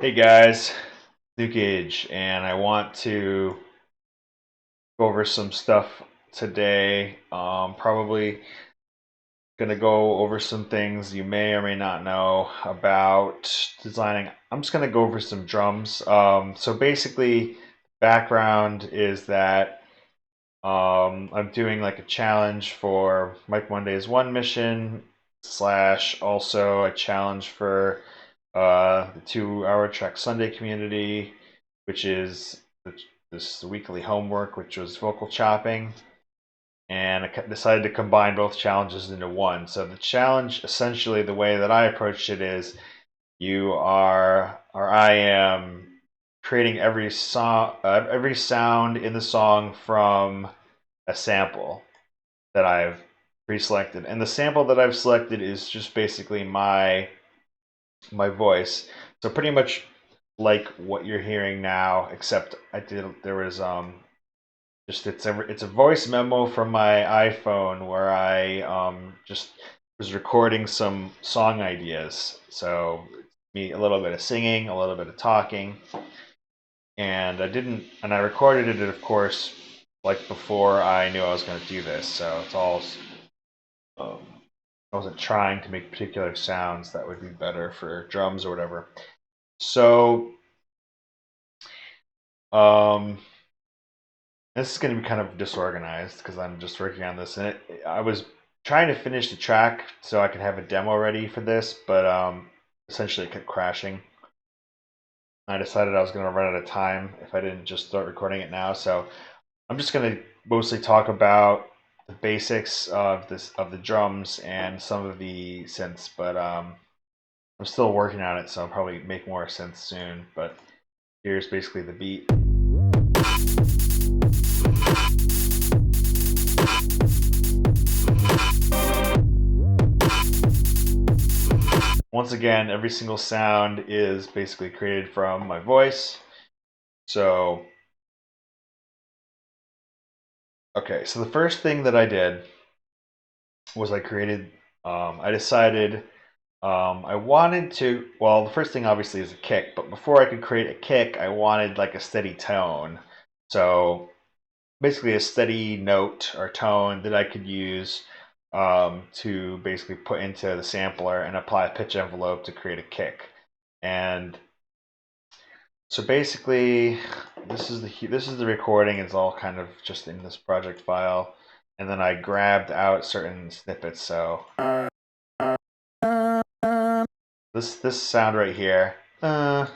Hey guys, Luke Age, and I want to go over some stuff today. Probably gonna go over some things you may or may not know about designing. I'm just gonna go over some drums. So basically, background is that I'm doing like a challenge for Mike Monday's One Mission slash also a challenge for the 2 Hour Track Sunday community, which is this weekly homework, which was vocal chopping. And I decided to combine both challenges into one. So the challenge, essentially, the way that I approached it is you are, or I am, creating every song, every sound in the song from a sample that I've pre-selected, and the sample that I've selected is just basically my voice. So pretty much like what you're hearing now, except there was just it's a voice memo from my iPhone where I just was recording some song ideas. So me a little bit of singing, a little bit of talking, and I recorded it, of course, like before I knew I was going to do this. So it's all um, I wasn't trying to make particular sounds that would be better for drums or whatever. So um, this is going to be kind of disorganized because I'm just working on this, and I was trying to finish the track so I could have a demo ready for this, but essentially it kept crashing. I decided I was going to run out of time if I didn't just start recording it now. So I'm just going to mostly talk about the basics of the drums and some of the synths, but I'm still working on it, so I'll probably make more synths soon. But here's basically the beat. Once again, every single sound is basically created from my voice. So, okay, so the first thing that I did was I decided I wanted to, well, the first thing obviously is a kick, but before I could create a kick, I wanted like a steady tone. So, basically a steady note or tone that I could use to basically put into the sampler and apply a pitch envelope to create a kick. And so basically, this is the recording. It's all kind of just in this project file, and then I grabbed out certain snippets. So this sound right here. So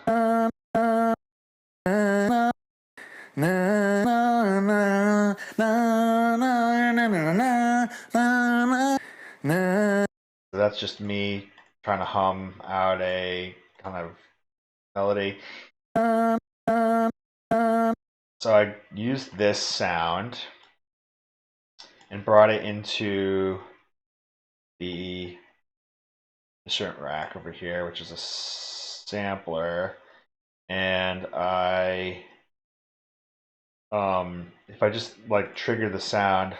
that's just me trying to hum out a kind of melody. So I used this sound and brought it into the instrument rack over here, which is a sampler. And if I just like trigger the sound,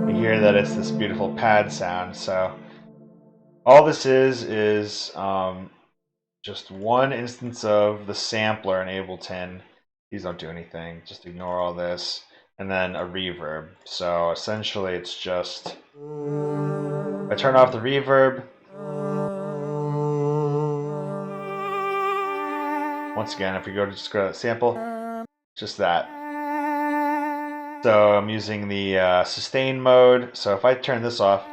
you hear that it's this beautiful pad sound. So all this is just one instance of the sampler in Ableton. These don't do anything. Just ignore all this. And then a reverb. So essentially it's just, I turn off the reverb. Once again, if we just go to that sample, just that. So I'm using the sustain mode. So if I turn this off,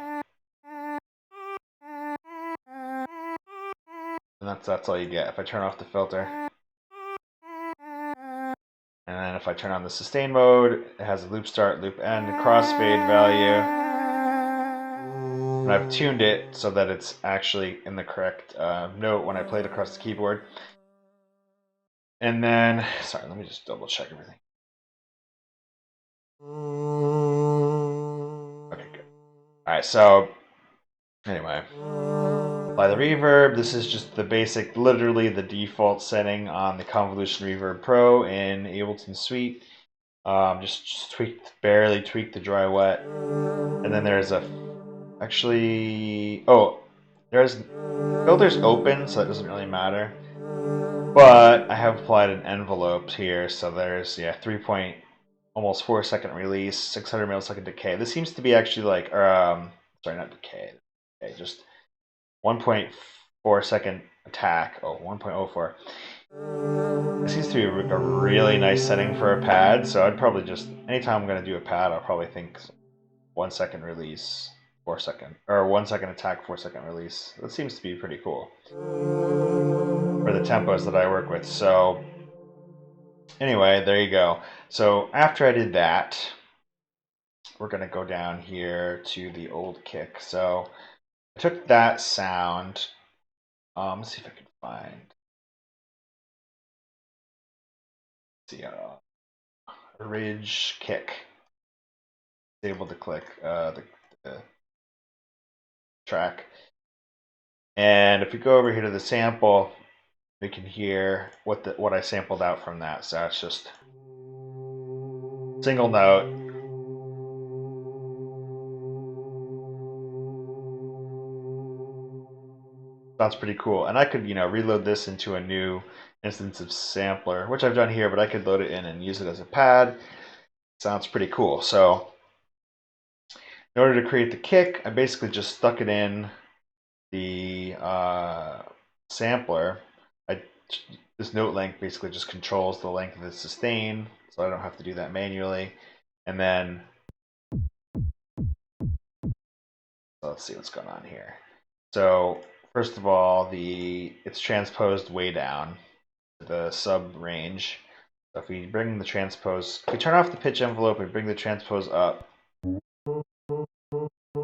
and that's all you get. If I turn off the filter, and then if I turn on the sustain mode, it has a loop start, loop end, crossfade value. And I've tuned it so that it's actually in the correct note when I play it across the keyboard. And then, sorry, let me just double check everything. Okay, good. All right, so anyway, apply the reverb. This is just the basic, literally the default setting on the Convolution Reverb Pro in Ableton Suite. Just barely tweak the dry wet. And then there's a Actually, oh, there's filter's open, so it doesn't really matter. But I have applied an envelope here, so there's, yeah, 3 point, almost 4 second release, 600 millisecond decay. This seems to be actually like, sorry, not decay, just 1.4 second attack. Oh, 1.04. It seems to be a really nice setting for a pad, so I'd probably just, anytime I'm going to do a pad, I'll probably think 1 second release, 4 second, or 1 second attack, 4 second release. That seems to be pretty cool for the tempos that I work with. So anyway, there you go. So after I did that, we're going to go down here to the old kick. So I took that sound. Let's see if I can find. Let's see, ridge kick. Able to click the track. And if we go over here to the sample, we can hear what I sampled out from that. So it's just single note. Sounds pretty cool. And I could, reload this into a new instance of sampler, which I've done here, but I could load it in and use it as a pad. Sounds pretty cool. So in order to create the kick, I basically just stuck it in the sampler. This note length basically just controls the length of the sustain, so I don't have to do that manually. And then, let's see what's going on here. So first of all, it's transposed way down to the sub range. So if we bring the transpose, if we turn off the pitch envelope and bring the transpose up,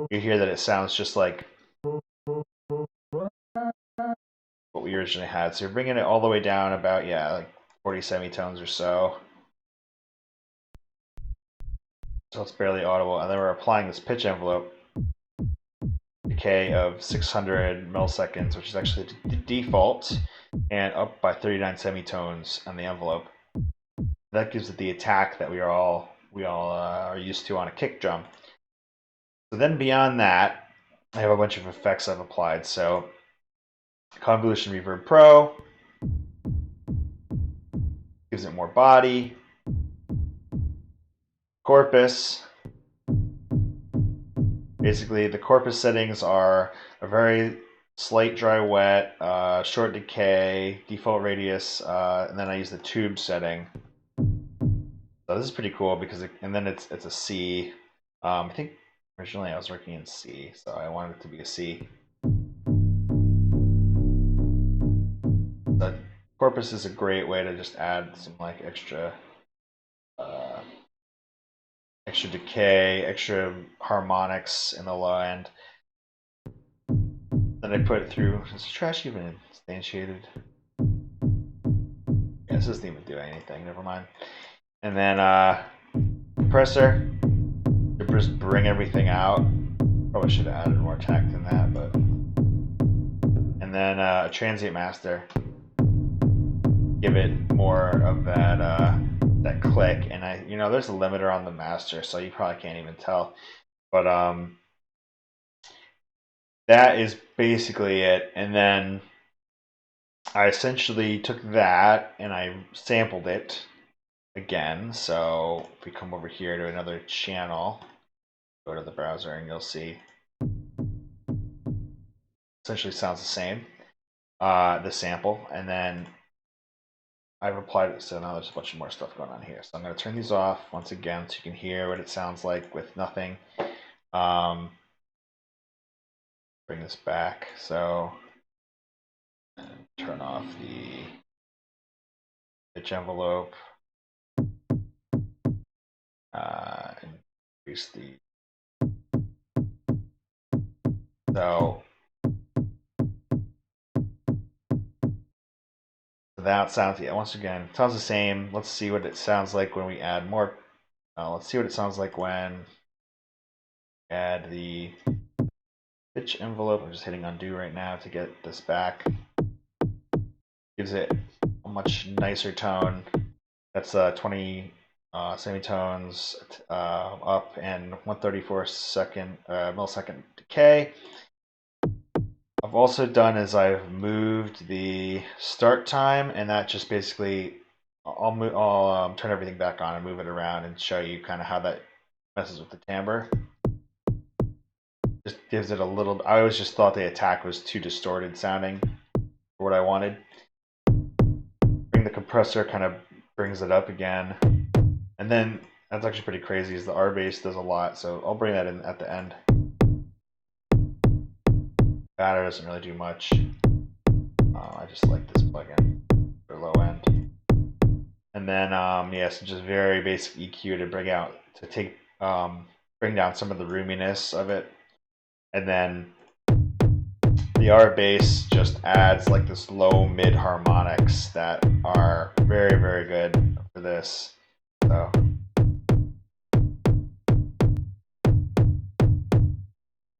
you hear that it sounds just like what we originally had. So you're bringing it all the way down about, yeah, like 40 semitones or so. So it's barely audible. And then we're applying this pitch envelope decay of 600 milliseconds, which is actually the default, and up by 39 semitones on the envelope. That gives it the attack that we all are used to on a kick drum. So then beyond that, I have a bunch of effects I've applied. So Convolution Reverb Pro gives it more body. Corpus. Basically, the corpus settings are a very slight dry wet, short decay, default radius, and then I use the tube setting. So this is pretty cool because and then it's a C. I think originally I was working in C, so I wanted it to be a C. So corpus is a great way to just add some like extra decay, extra harmonics in the low end. Then I put it through. Is the trash even instantiated? Yeah, this doesn't even do anything. Never mind. And then compressor to just bring everything out. Probably should have added more tact in that, but. And then a transient master. Give it more of that click, and there's a limiter on the master, so you probably can't even tell. But that is basically it. And then I essentially took that and I sampled it again. So if we come over here to another channel, go to the browser, and you'll see essentially sounds the same, the sample. And then I've applied it, so now there's a bunch of more stuff going on here. So I'm going to turn these off once again so you can hear what it sounds like with nothing. Bring this back. So turn off the pitch envelope. Increase the. So that sounds, yeah, once again, sounds the same. Let's see what it sounds like when we add more. Let's see what it sounds like when we add the pitch envelope. I'm just hitting undo right now to get this back. Gives it a much nicer tone. That's 20 semitones up, and 134 millisecond decay. I've also done is I've moved the start time, and that just basically I'll turn everything back on and move it around and show you kind of how that messes with the timbre. Just gives it a little. I always just thought the attack was too distorted sounding for what I wanted. Bring the compressor, kind of brings it up again, and then that's actually pretty crazy. Is the R bass does a lot, so I'll bring that in at the end. Batter doesn't really do much. I just like this plugin for low end. And then yes, just very basic EQ to bring down some of the roominess of it. And then the R bass just adds like this low mid harmonics that are very, very good for this. So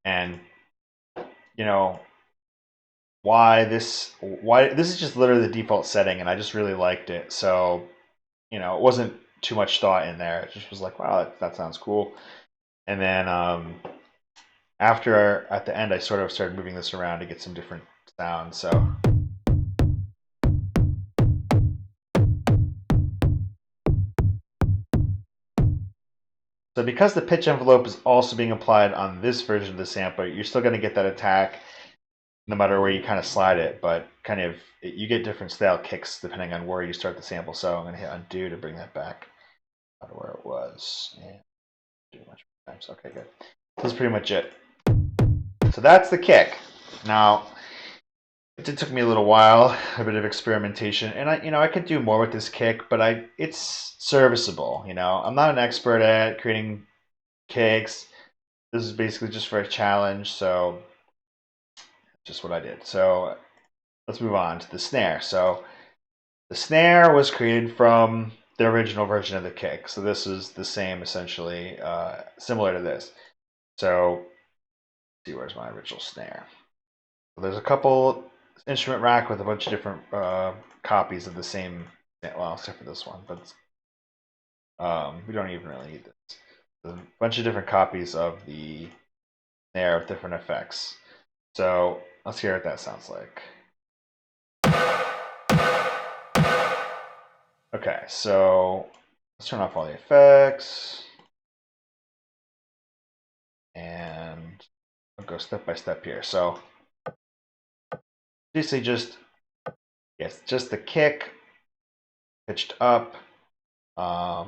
and you know why this is just literally the default setting, and I just really liked it. So it wasn't too much thought in there. It just was like, wow, that sounds cool. And then after at the end, I sort of started moving this around to get some different sounds. So because the pitch envelope is also being applied on this version of the sampler, you're still going to get that attack no matter where you kind of slide it, but you get different style kicks depending on where you start the sample. So I'm going to hit undo to bring that back to where it was. And do a bunch of times. Okay, good. That's pretty much it. So that's the kick. Now, it took me a little while, a bit of experimentation, and I could do more with this kick, but it's serviceable. I'm not an expert at creating kicks. This is basically just for a challenge, so just what I did. So let's move on to the snare. So the snare was created from the original version of the kick. So this is the same, essentially, similar to this. So let's see, where's my original snare? So there's a couple instrument rack with a bunch of different copies of the same, well, except for this one, but we don't even really need this. There's a bunch of different copies of the snare with different effects. So let's hear what that sounds like. Okay, so let's turn off all the effects. And I'll go step by step here. So basically just the kick pitched up. A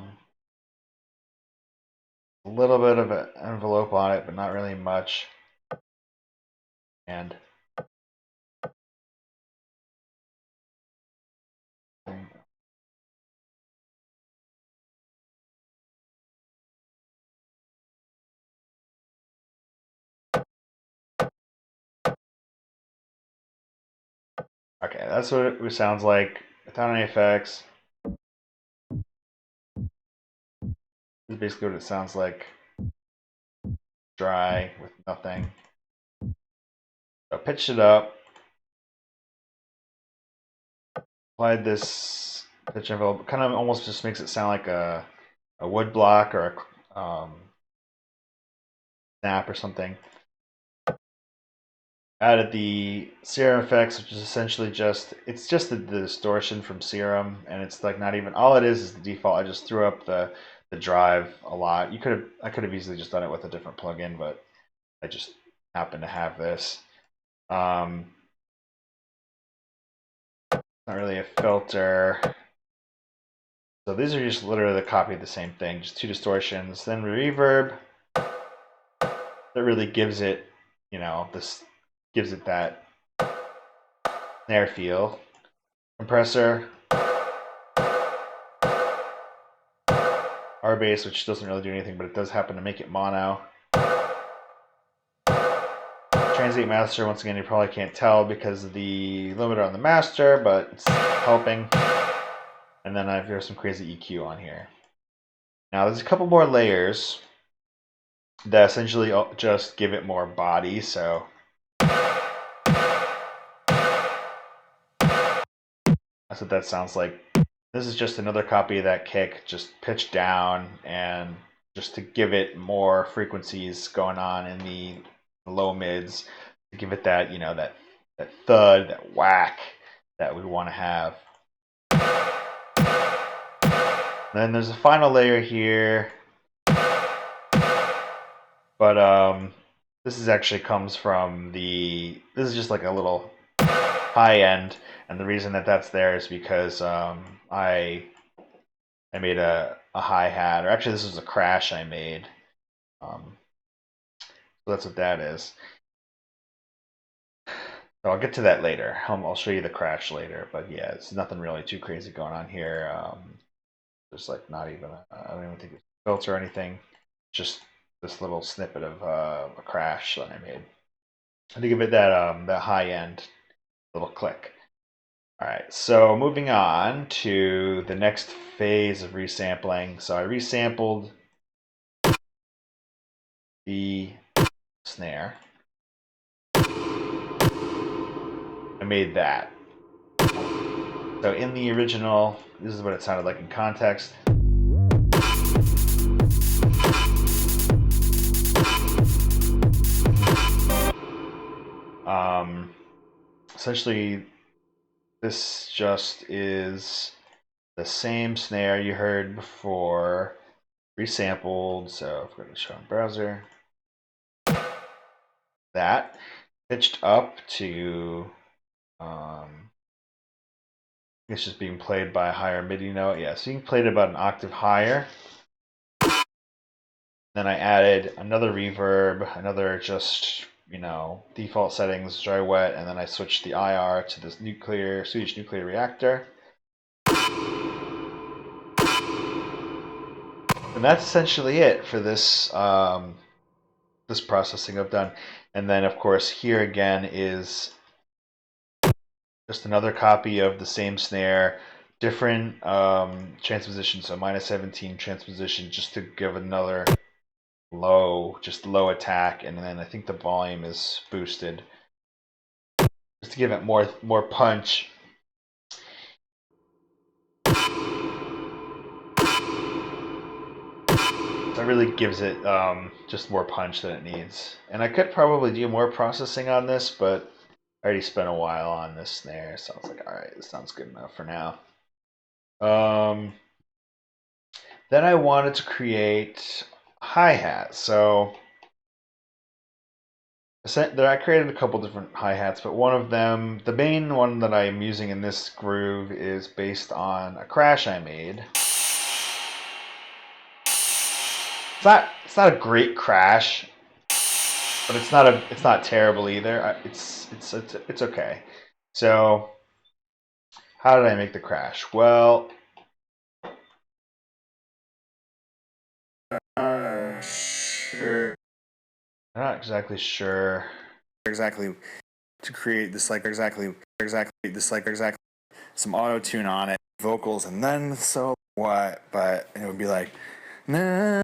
little bit of an envelope on it, but not really much. And okay, that's what it sounds like without any effects. This is basically what it sounds like. Dry with nothing. So pitched it up. Applied this pitch envelope. Kind of almost just makes it sound like a wood block or a snap or something. Added the Serum effects, which is essentially it's just the distortion from Serum, and it's like not even all it is the default. I just threw up the drive a lot. I could have easily just done it with a different plugin, but I just happen to have this. Not really a filter. So these are just literally the copy of the same thing, just two distortions. Then reverb that really gives it, gives it that snare feel. Compressor, R bass, which doesn't really do anything, but it does happen to make it mono. Transient master, once again, you probably can't tell because of the limiter on the master, but it's helping. And then I've got some crazy EQ on here. Now there's a couple more layers that essentially just give it more body. So that's what that sounds like This is just another copy of that kick, just pitched down, and just to give it more frequencies going on in the low mids, to give it that, you know, that thud, that whack that we want to have. Then there's a final layer here, but this is actually comes from this is just like a little high end, and the reason that that's there is because I made a hi-hat, or actually this was a crash I made. So that's what that is. So I'll get to that later. I'll show you the crash later, but yeah, it's nothing really too crazy going on here. There's like not even I don't even think it's built or anything. Just this little snippet of a crash that I made. To give it that high end little click. All right, so moving on to the next phase of resampling. So I resampled the snare. I made that. So in the original, this is what it sounded like in context. Essentially, this just is the same snare you heard before, resampled. So if we're going to show in browser, that pitched up to it's just being played by a higher MIDI note. Yeah, so you can play it about an octave higher. Then I added another reverb, another just, you know, default settings, dry wet, and then I switched the IR to this Swedish nuclear reactor. And that's essentially it for this this processing I've done. And then of course here again is just another copy of the same snare, different transposition, so -17 transposition, just to give another low attack, and then I think the volume is boosted just to give it more punch. So it really gives it just more punch than it needs. And I could probably do more processing on this, but I already spent a while on this snare, so I was like, all right, this sounds good enough for now. Then I wanted to create hi-hat. So I created a couple different hi-hats, but one of them, the main one that I'm using in this groove, is based on a crash I made. It's not a great crash, but it's not terrible either. It's okay. So how did I make the crash? Well, I'm not exactly sure exactly to create this exactly some auto tune on it, vocals, and then so what? But it would be like nah,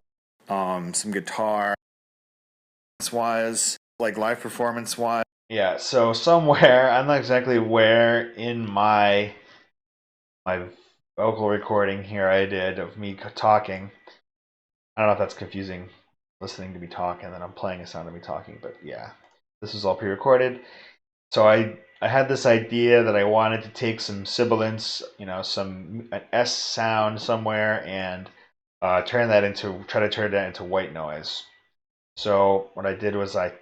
some guitar wise, like live performance wise. Yeah, so somewhere I'm not exactly where in my vocal recording here I did of me talking. I don't know if that's confusing, listening to me talk and then I'm playing a sound of me talking, but yeah, this was all pre-recorded. So I had this idea that I wanted to take some sibilance, you know, an S sound somewhere, and try to turn that into white noise. So what I did was I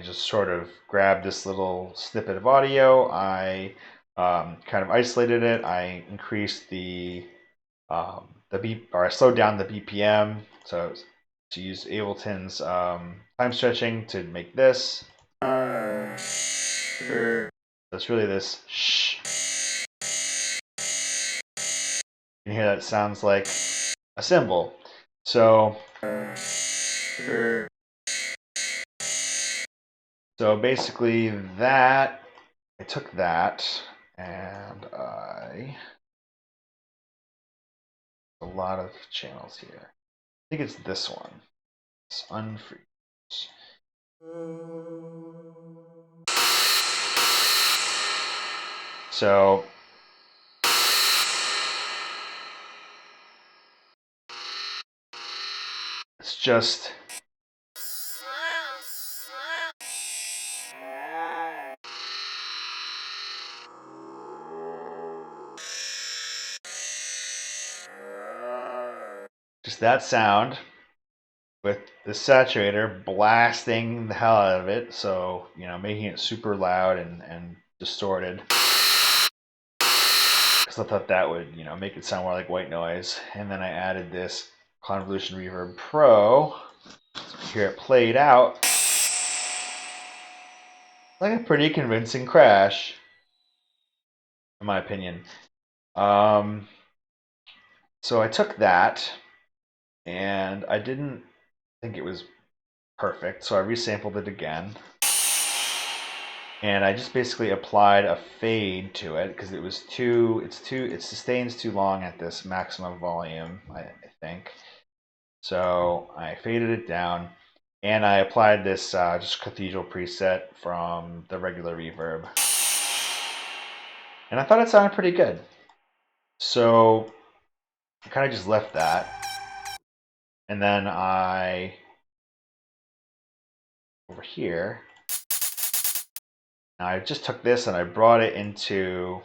just sort of grabbed this little snippet of audio. I kind of isolated it. I increased the beat, or I slowed down the BPM. So to use Ableton's time stretching to make this. So it's really this shh. You can hear that it sounds like a cymbal. So basically that I took that and a lot of channels here. I think it's this one. It's unfreeze. So just that sound with the saturator blasting the hell out of it, so making it super loud and distorted, because I thought that would make it sound more like white noise. And then I added this Convolution Reverb Pro. Here it played out like a pretty convincing crash, in my opinion. So I took that, and I didn't think it was perfect, so I resampled it again. And I just basically applied a fade to it because it sustains too long at this maximum volume, I think. So I faded it down, and I applied this just cathedral preset from the regular reverb. And I thought it sounded pretty good. So I kind of just left that. And then over here, now I just took this and I brought it into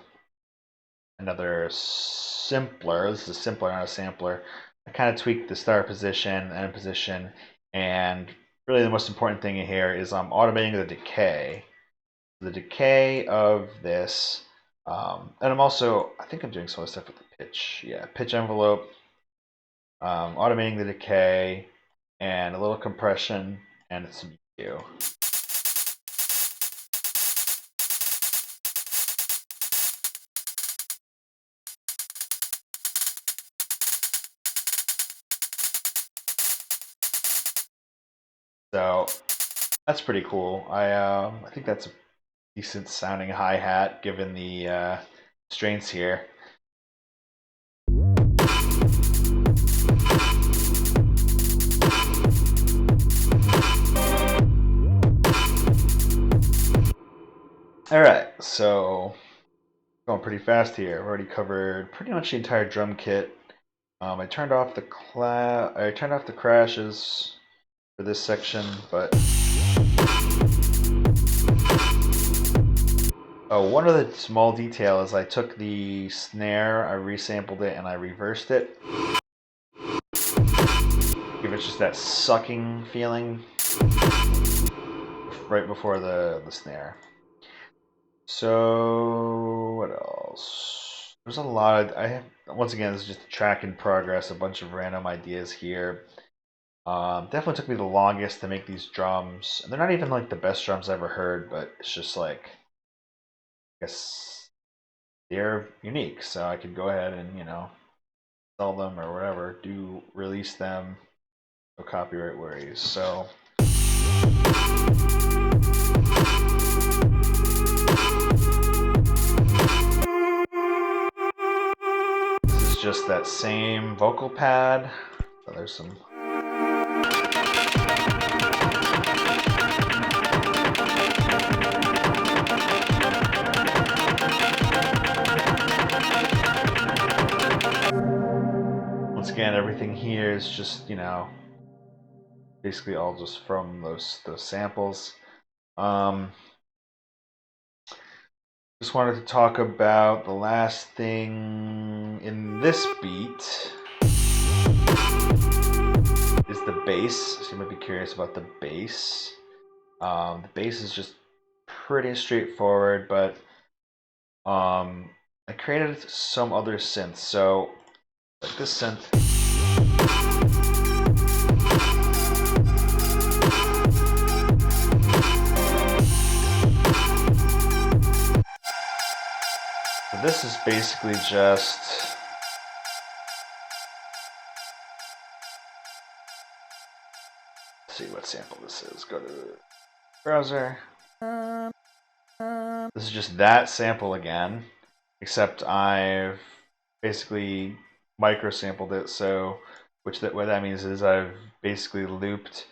another simpler. This is a simpler, not a sampler. I kind of tweaked the start position, end position, and really the most important thing in here is I'm automating the decay. The decay of this, and I think I'm doing some other stuff with the pitch. Yeah, pitch envelope, automating the decay, and a little compression, and some EQ. So that's pretty cool. I think that's a decent sounding hi-hat given the strengths here. Alright, so going pretty fast here. I've already covered pretty much the entire drum kit. I turned off the crashes for this section, but one other small detail is I took the snare, I resampled it, and I reversed it. Give it just that sucking feeling right before the snare. So what else? There's a lot. Once again, this is just a track in progress, a bunch of random ideas here. Definitely took me the longest to make these drums, and they're not even like the best drums I've ever heard, but it's just like, I guess they're unique, so I could go ahead and sell them or whatever, release them, no copyright worries. So this is just that same vocal pad. So there's some. Once again, everything here is just, basically all just from those samples. Just wanted to talk about the last thing in this beat is the bass. So you might be curious about the bass. The bass is just pretty straightforward, but I created some other synths. So like this synth. So this is basically just let's see what sample this is. Go to the browser. This is just that sample again, except I've basically micro sampled it. So what that means is I've basically looped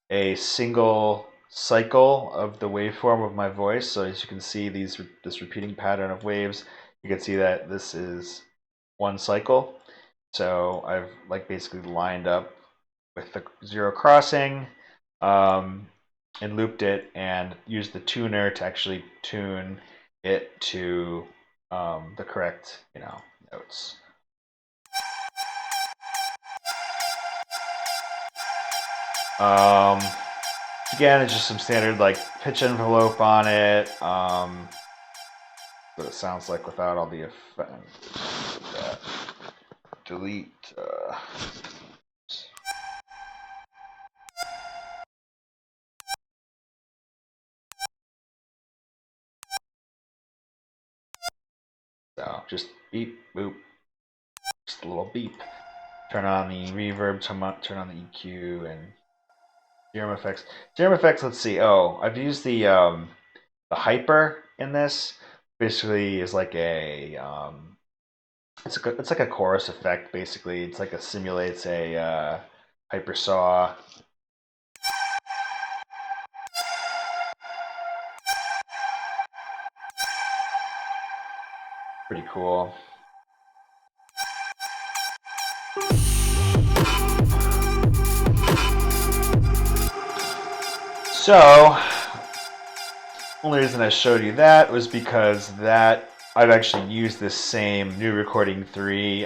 a single cycle of the waveform of my voice. So as you can see, this repeating pattern of waves, you can see that this is one cycle. So I've basically lined up with the zero crossing, and looped it and used the tuner to actually tune it to the correct, notes. Again, it's just some standard like pitch envelope on it. What it sounds like without all the effects. Delete. So just beep, boop, just a little beep. Turn on the reverb, turn on the EQ, and Serum effects. Serum effects. Let's see. Oh, I've used the hyper in this. Basically, is like a it's like a chorus effect. Basically, it's like simulates a hyper saw. Pretty cool. So, only reason I showed you that was because that I've actually used this same New Recording 3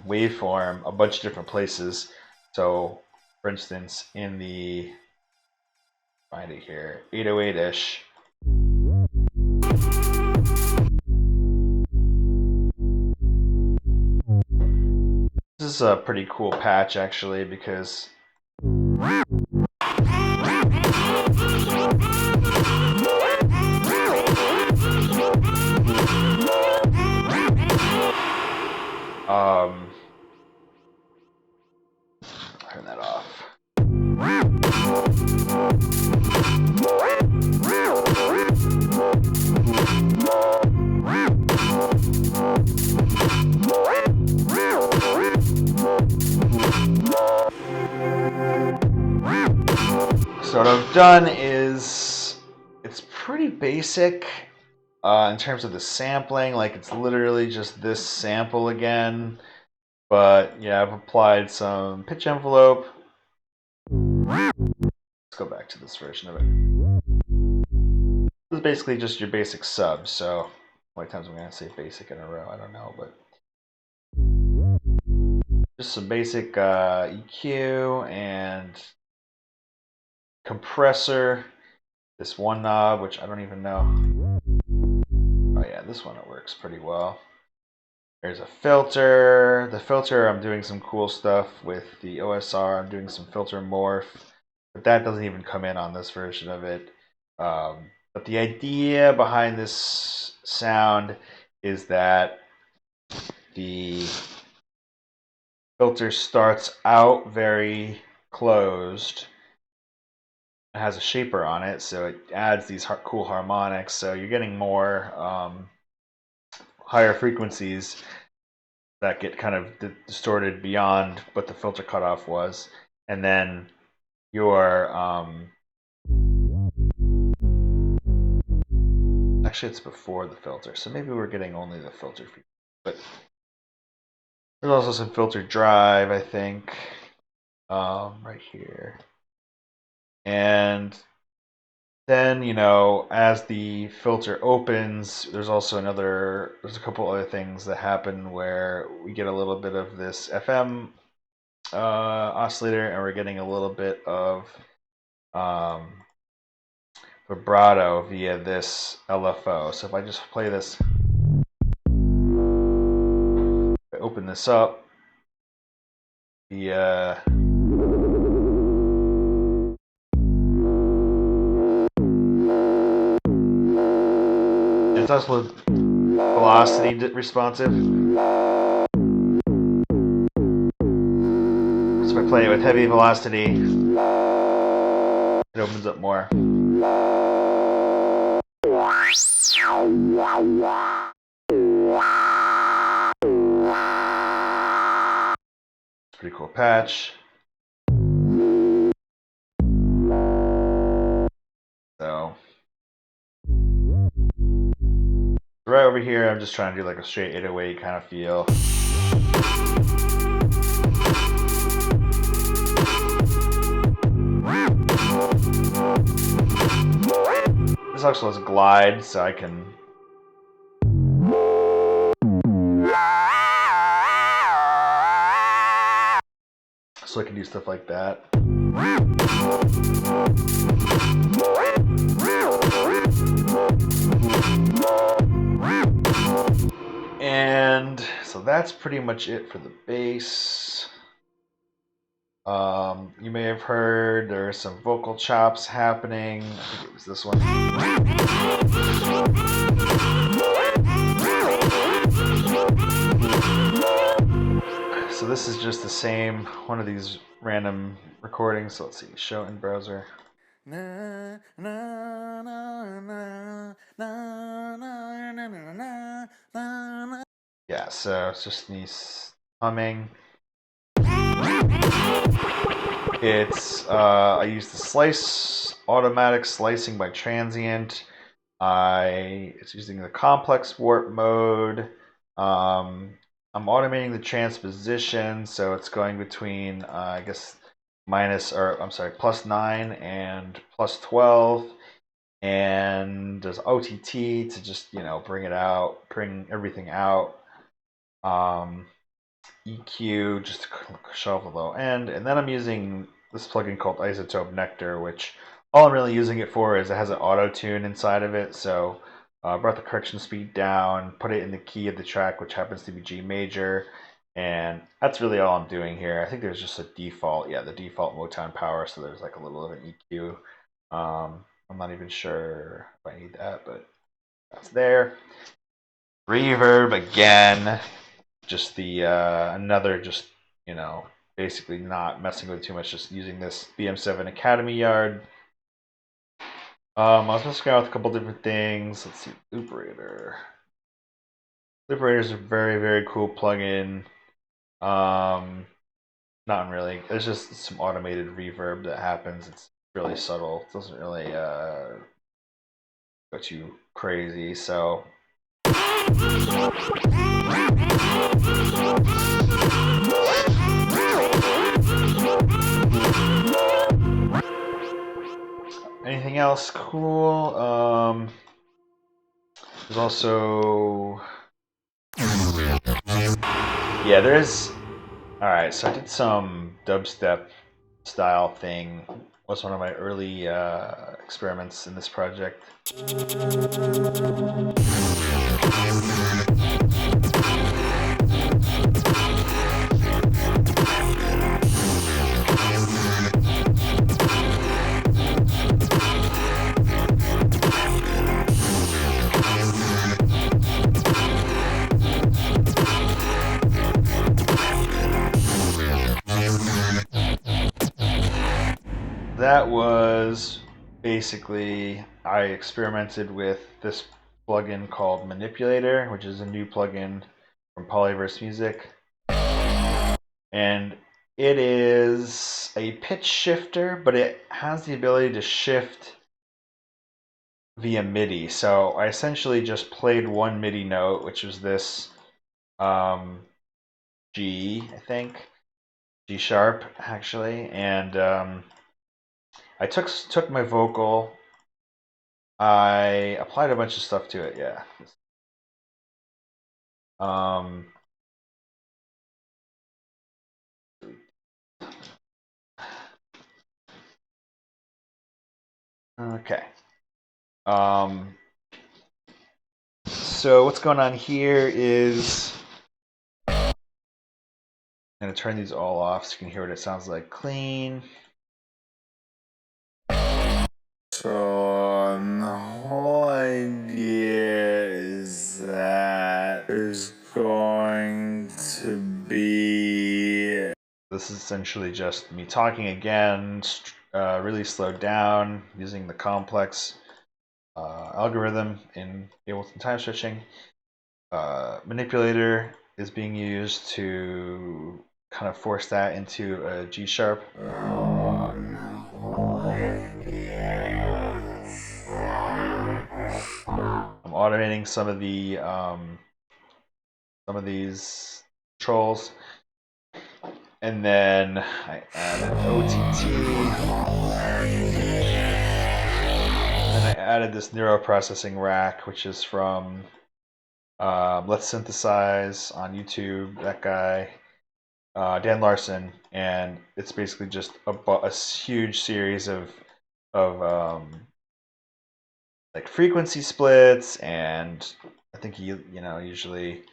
waveform a bunch of different places. So, for instance, in the, find it here, 808-ish. This is a pretty cool patch actually because turn that off. So what I've done is, it's pretty basic in terms of the sampling. Like it's literally just this sample again, but yeah, I've applied some pitch envelope. Let's go back to this version of it. This is basically just your basic sub. So how many times am I going to say basic in a row? I don't know, but just some basic EQ and compressor. This one knob, which I don't even know. Oh yeah, this one, it works pretty well. There's a filter. The filter, I'm doing some cool stuff with the OSR. I'm doing some filter morph, but that doesn't even come in on this version of it. But the idea behind this sound is that the filter starts out very closed. It has a shaper on it, so it adds these cool harmonics. So you're getting more higher frequencies that get kind of distorted beyond what the filter cutoff was, and then your actually it's before the filter, so maybe we're getting only the filter frequency, but there's also some filter drive, I think, right here. And then, as the filter opens, there's a couple other things that happen where we get a little bit of this FM oscillator, and we're getting a little bit of vibrato via this LFO. So if I just play this, if I open this up, the it's also velocity responsive. So if I play it with heavy velocity, it opens up more. Pretty cool patch. So right over here, I'm just trying to do like a straight 808 kind of feel. also has glide, so I can. So I can do stuff like that. And so that's pretty much it for the bass. You may have heard there are some vocal chops happening. I think it was this one. So this is just the same one of these random recordings. So let's see, show in browser. Yeah, so it's just me humming. It's I use the slice automatic slicing by transient. It's using the complex warp mode. I'm automating the transposition, so it's going between I guess +9 and +12, and there's OTT to just bring everything out. EQ just to show off the low end, and then I'm using this plugin called Isotope Nectar, which all I'm really using it for is it has an auto tune inside of it. So I brought the correction speed down, put it in the key of the track, which happens to be G major, and that's really all I'm doing here. I think there's just a default, the default Motown power, so there's like a little of an EQ. I'm not even sure if I need that, but that's there. Reverb again. Just the another basically not messing with it too much, just using this BM7 Academy yard. I was messing around with a couple different things. Let's see, Looperator. Looperator is a very, very cool plugin. Not really. There's just some automated reverb that happens. It's really subtle. It doesn't really go too crazy. So anything else cool? There's also there is. All right, so I did some dubstep style thing. Was one of my early experiments in this project. That was basically, I experimented with this plugin called Manipulator, which is a new plugin from Polyverse Music. And it is a pitch shifter, but it has the ability to shift via MIDI. So I essentially just played one MIDI note, which was this G, I think. G sharp, actually. And I took my vocal, I applied a bunch of stuff to it, yeah. Okay. So what's going on here is I'm going to turn these all off so you can hear what it sounds like clean. So the whole idea is that there's going to be... This is essentially just me talking again, really slowed down, using the complex algorithm in Ableton time switching. Manipulator is being used to kind of force that into a G sharp. I'm automating some of these controls, and then I add an OTT. Then I added this neural processing rack, which is from Let's Synthesize on YouTube. That guy, Dan Larson, and it's basically just a huge series of like frequency splits, and I think he usually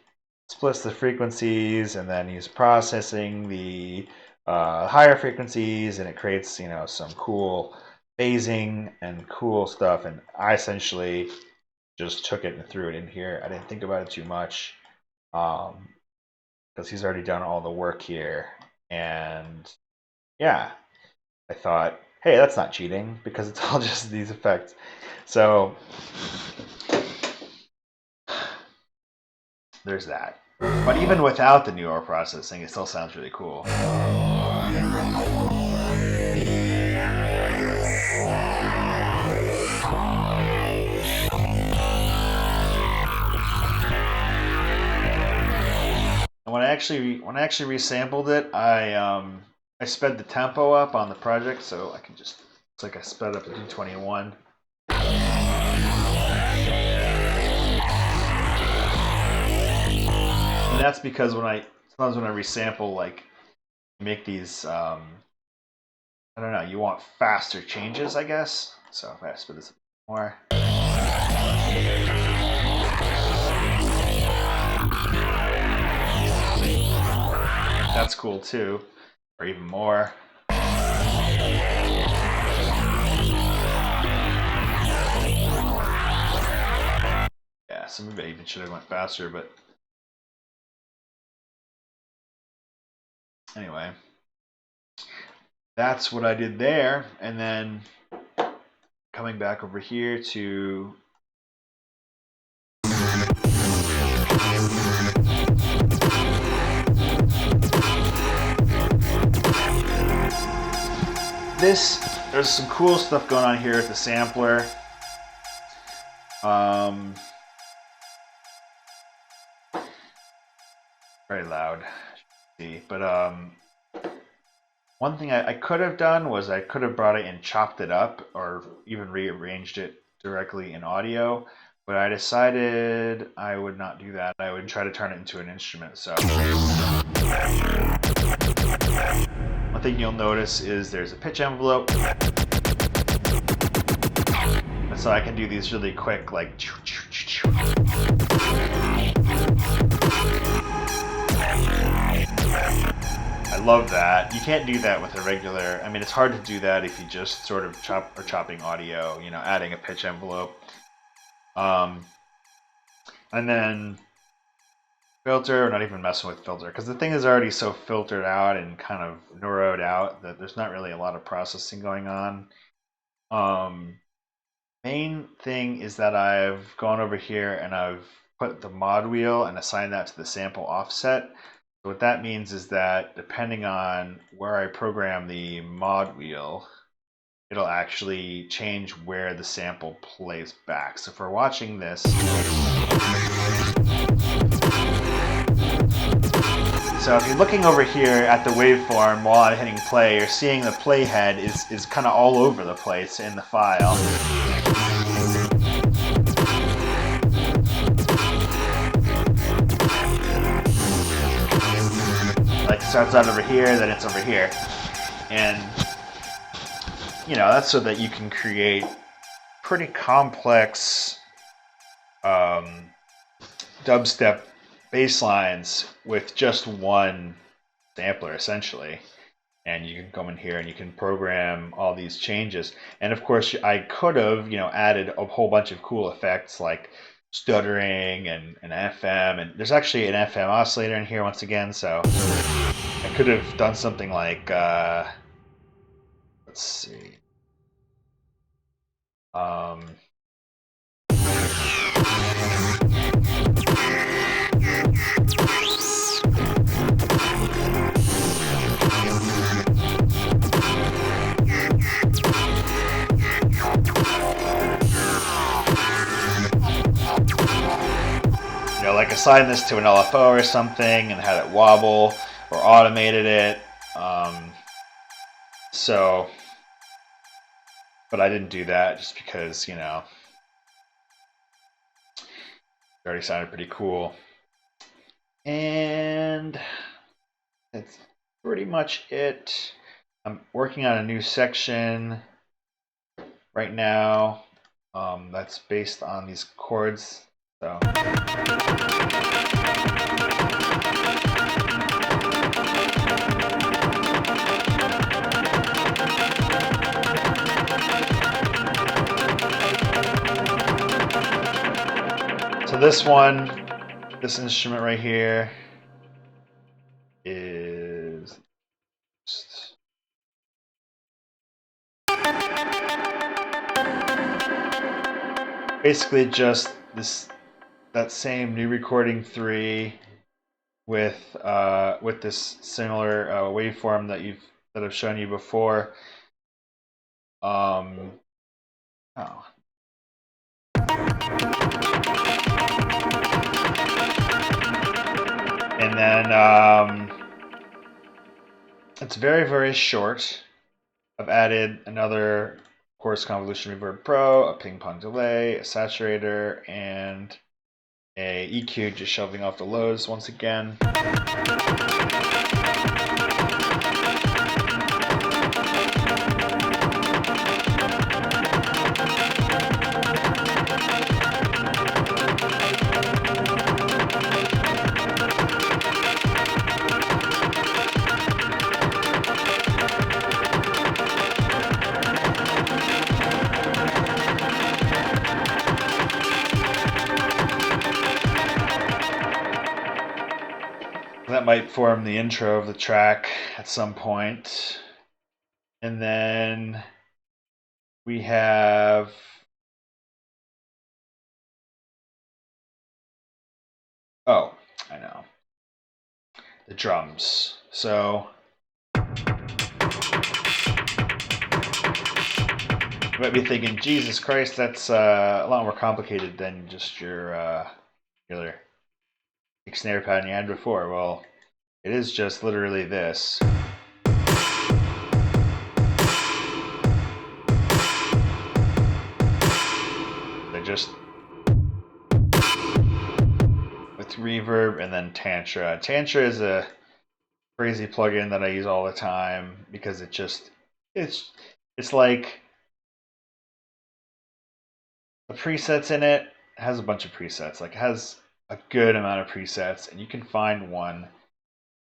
splits the frequencies, and then he's processing the higher frequencies, and it creates some cool phasing and cool stuff. And I essentially just took it and threw it in here. I didn't think about it too much because he's already done all the work here. And yeah, I thought, hey, that's not cheating because it's all just these effects. So there's that. But even without the neural processing, it still sounds really cool. And when I actually resampled it, I sped the tempo up on the project, so I can just, it's like I sped up to 221. And that's because sometimes when I resample, like make these I don't know, you want faster changes, I guess. So if I sped this a bit more. That's cool too, or even more. Yeah, some of it even should have went faster, but anyway, that's what I did there. And then coming back over here to this, there's some cool stuff going on here with the sampler. Very loud, see, but one thing I could have done was I could have brought it and chopped it up, or even rearranged it directly in audio, but I decided I would not do that. I would try to turn it into an instrument. So one thing you'll notice is there's a pitch envelope, and so I can do these really quick, like I love that. You can't do that with a regular, I mean, it's hard to do that if you just sort of chopping audio, adding a pitch envelope. And then filter, or not even messing with filter, because the thing is already so filtered out and kind of neuroed out that there's not really a lot of processing going on. Main thing is that I've gone over here and I've put the mod wheel and assigned that to the sample offset. So what that means is that depending on where I program the mod wheel, it'll actually change where the sample plays back. So if we're watching this, so if you're looking over here at the waveform while I'm hitting play, you're seeing the playhead is kind of all over the place in the file. Like it starts out over here, then it's over here. And that's so that you can create pretty complex dubstep bass lines with just one sampler, essentially. And you can come in here and you can program all these changes. And of course, I could have, added a whole bunch of cool effects like stuttering and FM. And there's actually an FM oscillator in here once again. So I could have done something like, let's see. Like assign this to an LFO or something and had it wobble, or automated it. But I didn't do that just because, It already sounded pretty cool. And that's pretty much it. I'm working on a new section right now that's based on these chords. So. So this one, this instrument right here is basically just that same new recording 3 with this similar waveform that I've shown you before. Oh. And then it's very, very short. I've added another chorus convolution reverb pro, a ping pong delay, a saturator, and a EQ just shoving off the lows once again. That might form the intro of the track at some point. And then we have oh, I know. The drums. So you might be thinking, Jesus Christ, that's a lot more complicated than just your regular snare pattern you had before. Well, it is just literally this. They're just with reverb and then Tantra. Tantra is a crazy plugin that I use all the time because it's like the presets in it has a bunch of presets. Like it has a good amount of presets, and you can find one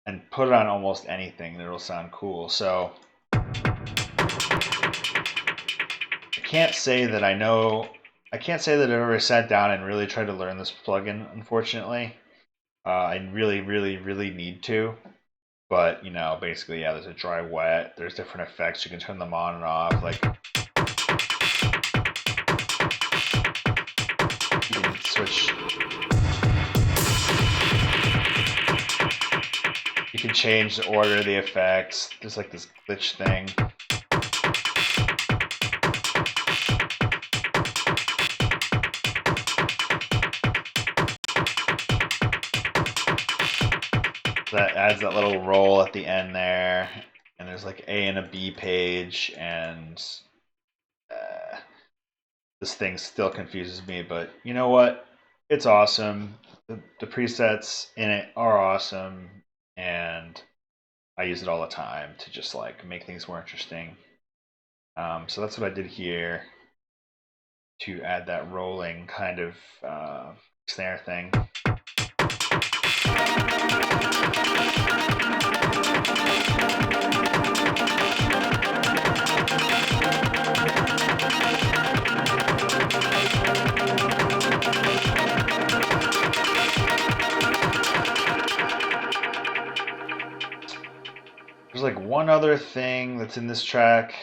and put it on almost anything and it'll sound cool. So I can't say that I've ever sat down and really tried to learn this plugin, unfortunately. I really, really, really need to. But, basically, yeah, there's a dry wet. There's different effects. You can turn them on and off. Like, you can switch. You can change the order of the effects. There's like this glitch thing. That adds that little roll at the end there, and there's like A and a B page, and this thing still confuses me, but you know what? It's awesome. The presets in it are awesome, and I use it all the time to just like make things more interesting. So that's what I did here to add that rolling kind of snare thing. There's like one other thing that's in this track.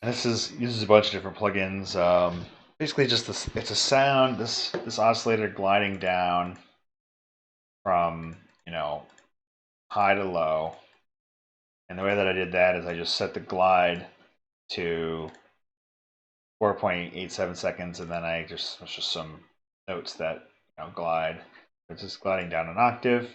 This uses a bunch of different plugins. Basically, just this. It's a sound. This oscillator gliding down from high to low, And the way that I did that is I just set the glide to 4.87 seconds, and then it's just some notes that glide. It's just gliding down an octave.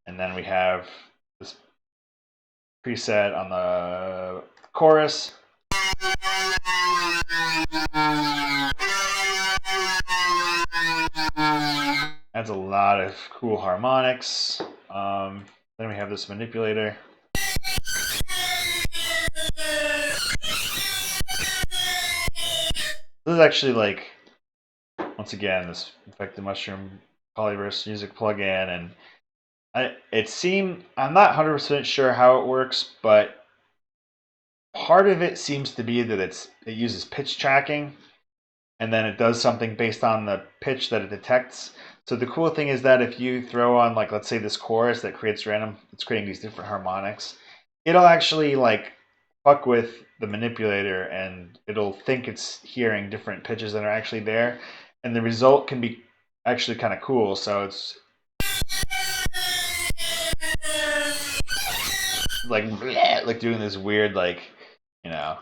And then we have this preset on the chorus. Adds a lot of cool harmonics. Then we have this manipulator. This is actually like, once again, this Infected Mushroom Polyverse music plugin, and I'm not 100% sure how it works, but part of it seems to be that it uses pitch tracking, and then it does something based on the pitch that it detects. So the cool thing is that if you throw on, like, let's say this chorus that it's creating these different harmonics, it'll actually like fuck with the manipulator, and it'll think it's hearing different pitches that are actually there, and the result can be actually kind of cool. So it's like doing this weird, like, you know,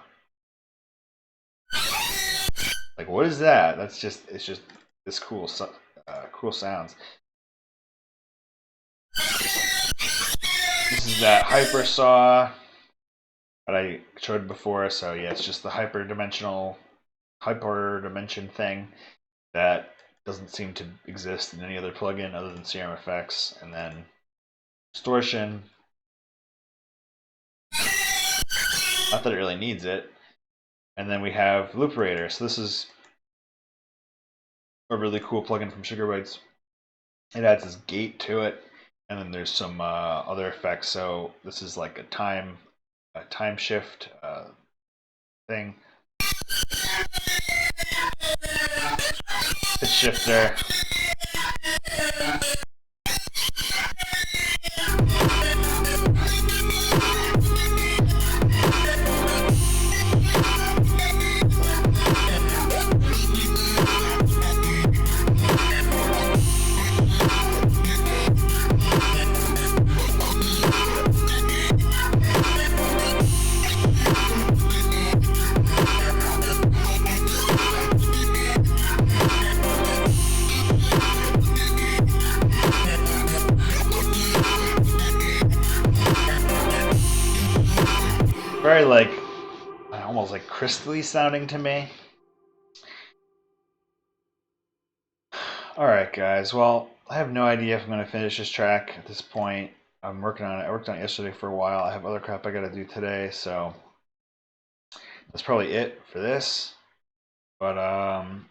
like, what is that? It's just this cool sounds. This is that hyper saw that I showed before. So yeah, it's just the hyperdimension thing that doesn't seem to exist in any other plugin other than CRM Effects. And then distortion. Not that it really needs it. And then we have Looperator. So this is a really cool plugin from Sugar Bytes. It adds this gate to it, and then there's some other effects. So this is like a time shift thing. Pitch shifter. Very like almost like crystally sounding to me. Alright guys, well, I have no idea if I'm going to finish this track at this point. I'm working on it. I worked on it yesterday for a while. I have other crap I got to do today, so that's probably it for this. But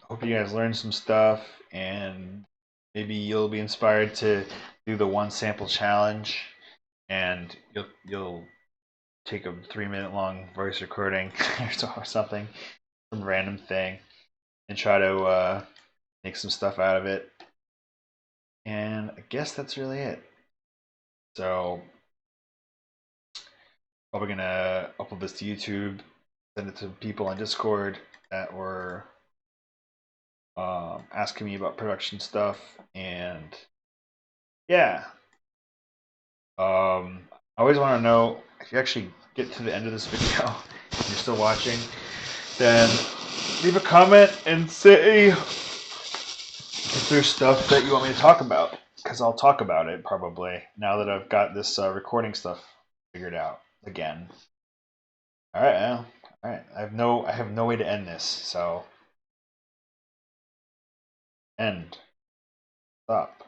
hope you guys learned some stuff, and maybe you'll be inspired to do the one sample challenge, and you'll take a 3-minute long voice recording or something, some random thing, and try to make some stuff out of it. And I guess that's really it. So probably gonna upload this to YouTube, send it to people on Discord that were asking me about production stuff, and yeah. I always want to know if you actually get to the end of this video and you're still watching, then leave a comment and say if there's stuff that you want me to talk about, because I'll talk about it probably now that I've got this recording stuff figured out again. All right, well, all right. I have no way to end this, so end. Stop.